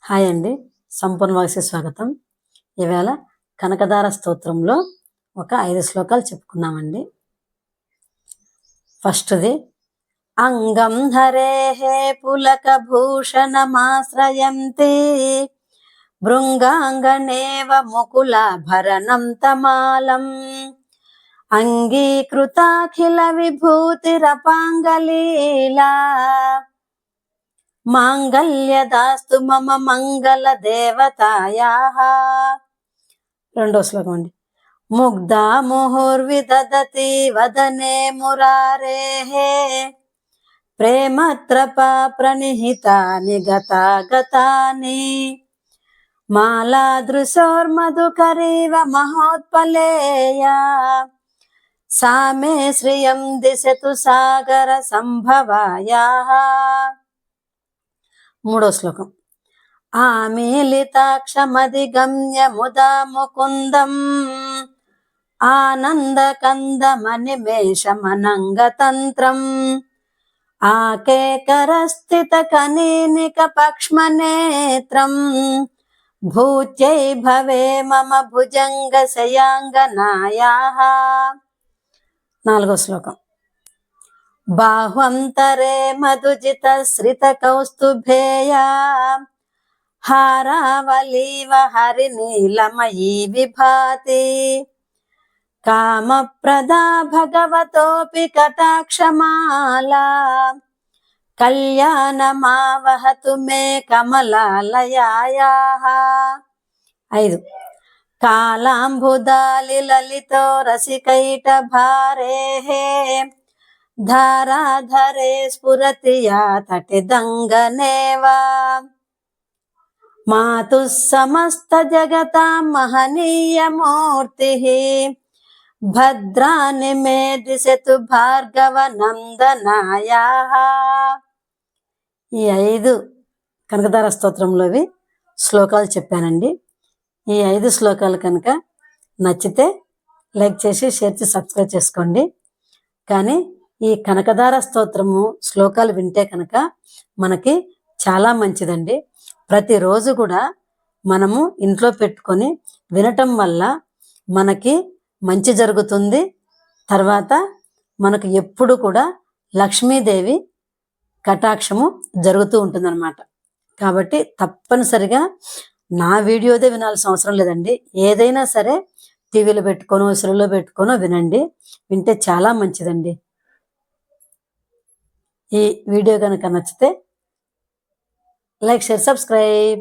Hi అండి, సంపూర్ణ వాయిస్కి స్వాగతం. ఈవేళ కనకదార స్తోత్రంలో ఒక 5 శ్లోకాలు చెప్పుకున్నామండి. ఫస్ట్ది, అంగం హరేహే పులక భూషణమాశ్రయంతే భృంగాంగనేవ ముకులాభరణం తమాలం అంగీకృతాఖిల విభూతిరపాంగలీలా మాంగళ్యదాస్తు మమ మంగళ దేవతాయాః. రెండో శ్లోకం అండి. ముగ్ధా ముహుర్విదదతి వదనే మురారేః ప్రేమత్రపా ప్రణిహితాని గతాగతాని మాలాదృశోర్మధుకరీవ మహోత్పలేయా సా మే శ్రియం దిశతు సాగర సంభవాయాః. మూడో శ్లోకం. ఆమీలితాక్షమధిగమ్య ముదా ముకుందం ఆనందకందమనిమేషమనంగతంత్రం ఆకేకరస్థిత కనీనిక పక్ష్మనేత్రం భూత్యై భవే మమ భుజంగ శయాంగనాయాః. నాలుగో శ్లోకం. బాహ్వంతరే మధుజిత శ్రిత కౌస్తుభేయా హారావలీవ హరినీలమయీ విభాతి కామప్రదా భగవతోపి కటాక్షమాలా కళ్యాణమావహతు మే కమలాలయాయాః. 5. కాలాంబుదాలి లలితో రసికైట భారేః ధారాధరే స్ఫురతి యా తటిదంగనేవా మాతుః సమస్త జగతాం మహనీయమూర్తిః భద్రాని మే దిశతు భార్గవ నందనాయాః. ఈ 5 కనకదార స్తోత్రంలోవి శ్లోకాలు చెప్పానండి. ఈ 5 శ్లోకాలు కనుక నచ్చితే లైక్ చేసి షేర్ చేసి సబ్స్క్రైబ్ చేసుకోండి. కానీ ఈ కనకదార స్తోత్రము శ్లోకాలు వింటే కనుక మనకి చాలా మంచిదండి. ప్రతిరోజు కూడా మనము ఇంట్లో పెట్టుకొని వినటం వల్ల మనకి మంచి జరుగుతుంది. తర్వాత మనకు ఎప్పుడు కూడా లక్ష్మీదేవి కటాక్షము జరుగుతూ ఉంటుందన్నమాట. కాబట్టి తప్పనిసరిగా నా వీడియోదే వినాల్సిన అవసరం లేదండి. ఏదైనా సరే టీవీలో పెట్టుకోనో సెల్లో పెట్టుకోనో వినండి. వింటే చాలా మంచిదండి. ఈ వీడియో కనుక నచ్చితే లైక్ షేర్ సబ్స్క్రైబ్.